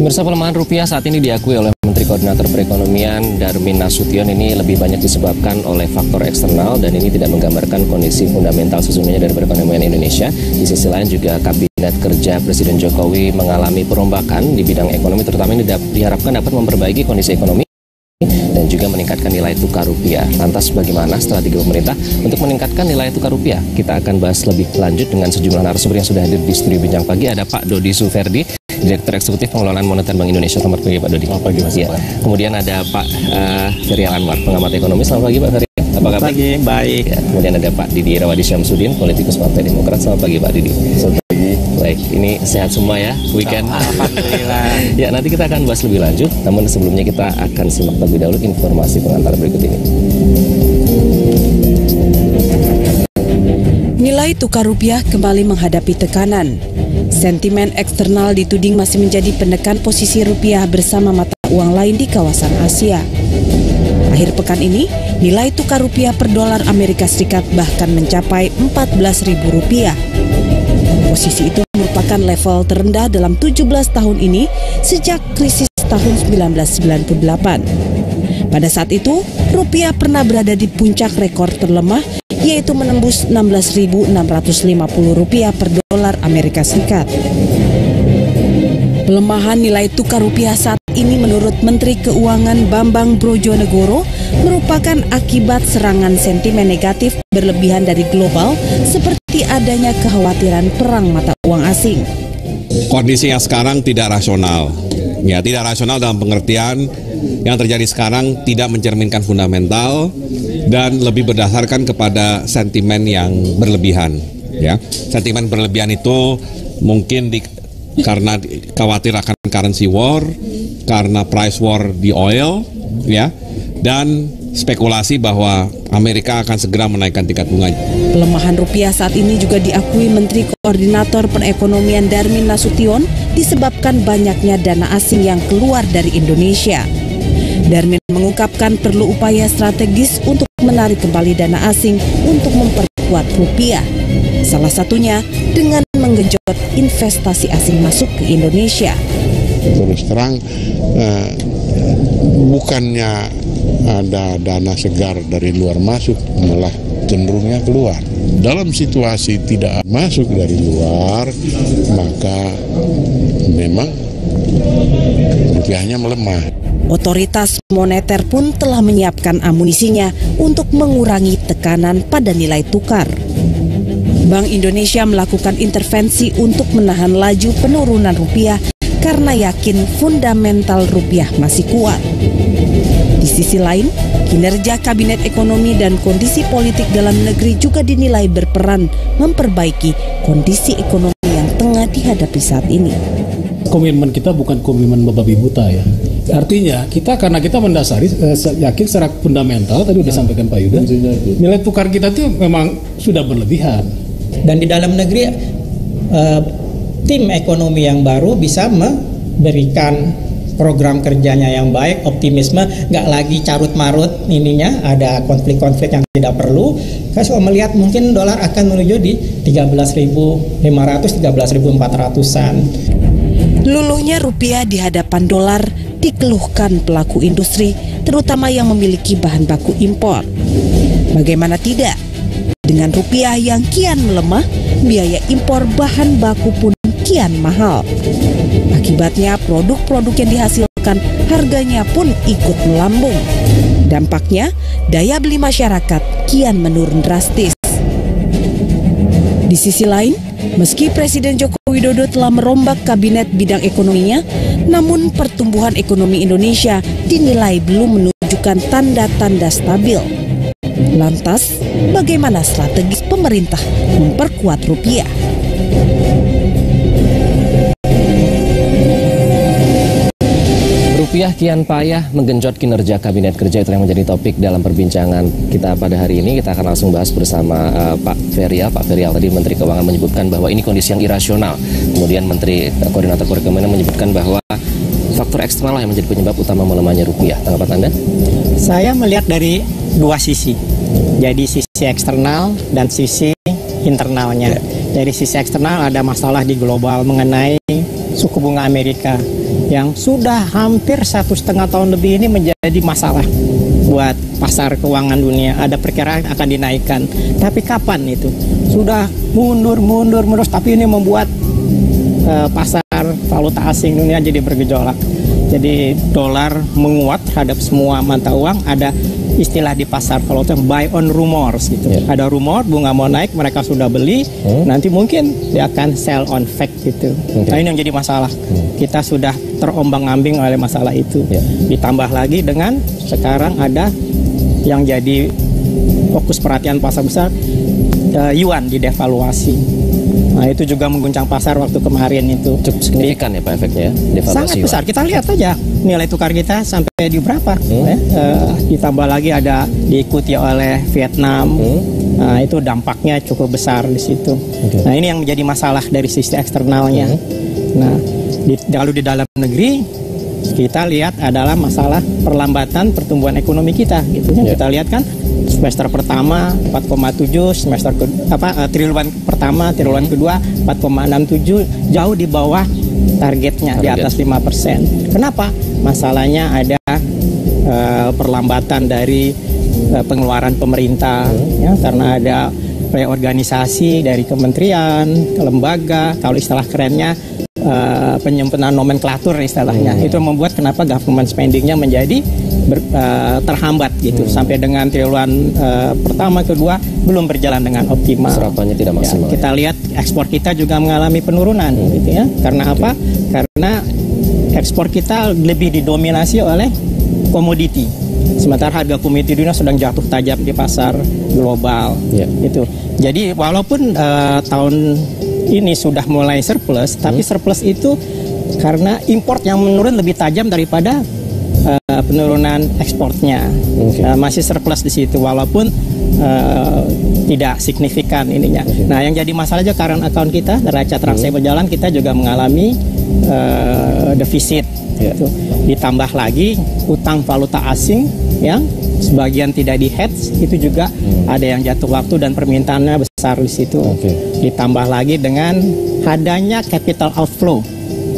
Pemirsa, pelemahan rupiah saat ini diakui oleh Menteri Koordinator Perekonomian Darmin Nasution ini lebih banyak disebabkan oleh faktor eksternal dan ini tidak menggambarkan kondisi fundamental sesungguhnya dari perekonomian Indonesia. Di sisi lain juga Kabinet Kerja Presiden Jokowi mengalami perombakan di bidang ekonomi, terutama ini diharapkan dapat memperbaiki kondisi ekonomi dan juga meningkatkan nilai tukar rupiah. Lantas bagaimana strategi pemerintah untuk meningkatkan nilai tukar rupiah? Kita akan bahas lebih lanjut dengan sejumlah narasumber yang sudah hadir di studio Bincang Pagi. Ada Pak Dodi Suferdi, Direktur Eksekutif Pengelolaan Moneter Bank Indonesia. Selamat pagi Pak Dodi. Selamat pagi Mas. Ya. Kemudian ada Pak Feryal Anwar, pengamat ekonomi. Selamat pagi Pak Feryal. Apa kabar? Pagi, baik. Ya. Kemudian ada Pak Didi Irawadi Syamsuddin, politikus Partai Demokrat. Selamat pagi Pak Didi. Selamat pagi. Baik, ini sehat semua ya, weekend. Alhamdulillah. Ya, nanti kita akan bahas lebih lanjut. Namun sebelumnya kita akan simak terlebih dahulu informasi pengantar berikut ini. Nilai tukar rupiah kembali menghadapi tekanan. Sentimen eksternal dituding masih menjadi penekan posisi rupiah bersama mata uang lain di kawasan Asia. Akhir pekan ini, nilai tukar rupiah per dolar Amerika Serikat bahkan mencapai Rp14.000. Posisi itu merupakan level terendah dalam 17 tahun ini sejak krisis tahun 1998. Pada saat itu, rupiah pernah berada di puncak rekor terlemah, yaitu menembus Rp16.650 per dolar Amerika Serikat. Pelemahan nilai tukar rupiah saat ini menurut Menteri Keuangan Bambang Brojonegoro merupakan akibat serangan sentimen negatif berlebihan dari global seperti adanya kekhawatiran perang mata uang asing. Kondisi yang sekarang tidak rasional. Ya, tidak rasional dalam pengertian yang terjadi sekarang tidak mencerminkan fundamental dan lebih berdasarkan kepada sentimen yang berlebihan. Ya, sentimen berlebihan itu mungkin karena khawatir akan currency war, karena price war di oil, ya, dan spekulasi bahwa Amerika akan segera menaikkan tingkat bunga. Pelemahan rupiah saat ini juga diakui Menteri Koordinator Perekonomian Darmin Nasution disebabkan banyaknya dana asing yang keluar dari Indonesia. Darmin mengungkapkan perlu upaya strategis untuk menarik kembali dana asing untuk memperkuat rupiah. Salah satunya dengan menggenjot investasi asing masuk ke Indonesia. Terus terang, bukannya ada dana segar dari luar masuk, malah cenderungnya keluar. Dalam situasi tidak masuk dari luar, maka memang rupiahnya melemah. Otoritas moneter pun telah menyiapkan amunisinya untuk mengurangi tekanan pada nilai tukar. Bank Indonesia melakukan intervensi untuk menahan laju penurunan rupiah karena yakin fundamental rupiah masih kuat. Di sisi lain, kinerja Kabinet Ekonomi dan kondisi politik dalam negeri juga dinilai berperan memperbaiki kondisi ekonomi yang tengah dihadapi saat ini. Komitmen kita bukan komitmen babi buta ya. Artinya karena kita mendasari yakin secara fundamental, tadi sudah disampaikan Pak Yuda, nilai tukar kita itu memang sudah berlebihan. Dan di dalam negeri tim ekonomi yang baru bisa memberikan program kerjanya yang baik, optimisme, nggak lagi carut-marut ininya, ada konflik-konflik yang tidak perlu. Saya melihat mungkin dolar akan menuju di 13.500, 13.400-an. Luluhnya rupiah di hadapan dolar dikeluhkan pelaku industri, terutama yang memiliki bahan baku impor. Bagaimana tidak? Dengan rupiah yang kian melemah, biaya impor bahan baku pun kian mahal. Akibatnya produk-produk yang dihasilkan harganya pun ikut melambung. Dampaknya, daya beli masyarakat kian menurun drastis. Di sisi lain, meski Presiden Joko Widodo telah merombak kabinet bidang ekonominya, namun pertumbuhan ekonomi Indonesia dinilai belum menunjukkan tanda-tanda stabil. Lantas, bagaimana strategi pemerintah memperkuat rupiah? Rupiah kian payah menggenjot kinerja Kabinet Kerja, itu yang menjadi topik dalam perbincangan kita pada hari ini. Kita akan langsung bahas bersama Pak Feryal. Pak Feryal, tadi Menteri Keuangan menyebutkan bahwa ini kondisi yang irasional. Kemudian Menteri Koordinator Perekonomian menyebutkan bahwa faktor eksternal yang menjadi penyebab utama melemahnya rupiah. Tanggapan Anda? Saya melihat dari dua sisi. Jadi sisi eksternal dan sisi internalnya. Dari sisi eksternal ada masalah di global mengenai suku bunga Amerika. yang sudah hampir 1,5 tahun lebih ini menjadi masalah buat pasar keuangan dunia. Ada perkiraan akan dinaikkan, tapi kapan itu? Sudah mundur, tapi ini membuat pasar valuta asing dunia jadi bergejolak. Jadi dolar menguat terhadap semua mata uang. Ada istilah di pasar valuta buy on rumors gitu. Ada rumor bunga mau naik, mereka sudah beli, nanti mungkin dia akan sell on fact gitu. Nah, ini yang jadi masalah. Kita sudah terombang-ambing oleh masalah itu. Ditambah lagi dengan sekarang ada yang jadi fokus perhatian pasar besar, yuan didevaluasi. Nah, itu juga mengguncang pasar waktu kemarin itu. Cukup signifikan ya Pak efeknya ya? Sangat besar. Kita lihat aja nilai tukar kita sampai di berapa. Ditambah lagi ada diikuti oleh Vietnam. Nah, itu dampaknya cukup besar di situ. Nah, ini yang menjadi masalah dari sisi eksternalnya. Nah, kalau di dalam negeri kita lihat adalah masalah perlambatan pertumbuhan ekonomi kita gitu. Kita lihat kan semester pertama 4,7, triwulan pertama, triwulan kedua 4,67, jauh di bawah targetnya, di atas 5%. Kenapa? Masalahnya ada perlambatan dari pengeluaran pemerintah, ya, karena ada reorganisasi dari kementerian, lembaga, kalau istilah kerennya penyempurnaan nomenklatur istilahnya. Itu membuat kenapa government spendingnya menjadi terhambat gitu. Sampai dengan triwulan pertama, kedua belum berjalan dengan optimal. Serapannya tidak maksimal. Kita lihat ekspor kita juga mengalami penurunan gitu ya. Karena apa? Karena ekspor kita lebih didominasi oleh komoditi. Sementara harga komoditi dunia sedang jatuh tajam di pasar global. Gitu. Jadi walaupun tahun ini sudah mulai surplus, tapi surplus itu karena import yang menurun lebih tajam daripada penurunan ekspornya. Masih surplus di situ walaupun tidak signifikan ininya. Nah, yang jadi masalah aja current account kita, neraca transaksi berjalan kita juga mengalami defisit. Gitu. Ditambah lagi utang valuta asing yang sebagian tidak di hedge, itu juga ada yang jatuh waktu dan permintaannya besar di situ. Ditambah lagi dengan adanya capital outflow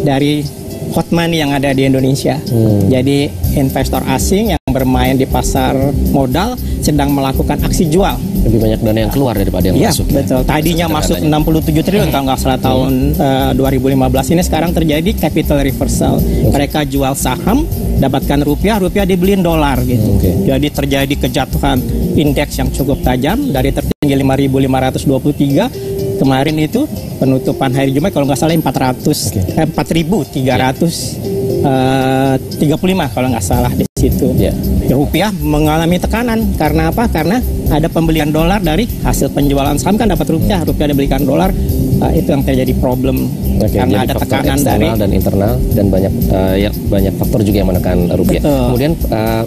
dari hot money yang ada di Indonesia. Jadi investor asing yang bermain di pasar modal sedang melakukan aksi jual. Lebih banyak dana yang keluar daripada yang masuk. Betul. Tadinya masuk 67 triliun kalau nggak salah tahun 2015, ini sekarang terjadi capital reversal. Mereka jual saham, dapatkan rupiah dibeliin dolar gitu. Jadi terjadi kejatuhan indeks yang cukup tajam dari tertinggi 5.523 kemarin itu penutupan hari Jumat kalau nggak salah 4.335 kalau nggak salah di situ. Rupiah mengalami tekanan karena apa? Karena ada pembelian dolar dari hasil penjualan saham, kan dapat rupiah dibelikan dolar. Itu yang terjadi problem karena ada tekanan dari dan internal dan banyak faktor juga yang menekan rupiah. Kemudian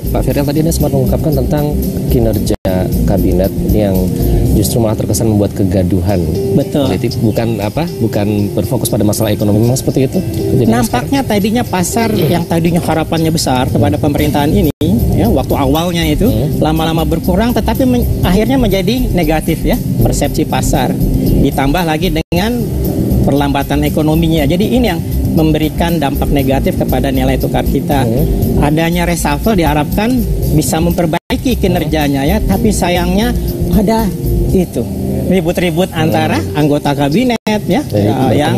Pak Firdaus tadi Anda sempat mengungkapkan tentang kinerja kabinet yang justru malah terkesan membuat kegaduhan politik, bukan berfokus pada masalah ekonomi. Memang seperti itu? Nampaknya tadinya pasar yang tadinya harapannya besar kepada pemerintahan ini, ya, waktu awalnya itu lama-lama berkurang, tetapi akhirnya menjadi negatif ya persepsi pasar. Ditambah lagi dengan perlambatan ekonominya. Jadi ini yang memberikan dampak negatif kepada nilai tukar kita. Adanya reshuffle diharapkan bisa memperbaiki kinerjanya ya, tapi sayangnya ada itu ribut-ribut antara anggota kabinet ya, yang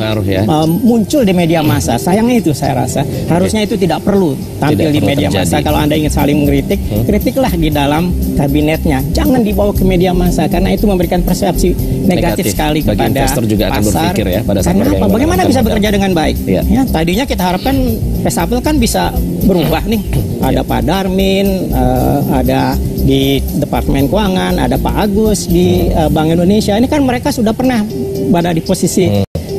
muncul di media massa. Sayangnya itu saya rasa harusnya itu tidak perlu tampil di media massa. Kalau Anda ingin saling mengkritik, kritiklah di dalam kabinetnya, jangan dibawa ke media massa karena itu memberikan persepsi negatif sekali kepada investor juga akan pasar. Berpikir ya pada saat karena apa? Bagaimana bisa bekerja dengan baik? Ya, tadinya kita harapkan reshuffle kan bisa berubah nih. Ada Pak Darmin, ada di Departemen Keuangan, ada Pak Agus di Bank Indonesia. Ini kan mereka sudah pernah berada di posisi,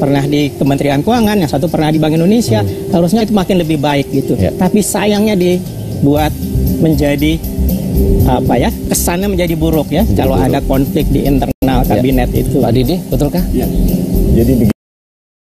pernah di Kementerian Keuangan, yang satu pernah di Bank Indonesia. Harusnya itu makin lebih baik gitu. Tapi sayangnya dibuat menjadi kesannya menjadi buruk ya. Kalau ada konflik di internal kabinet itu. Pak Didi, betulkah? Jadi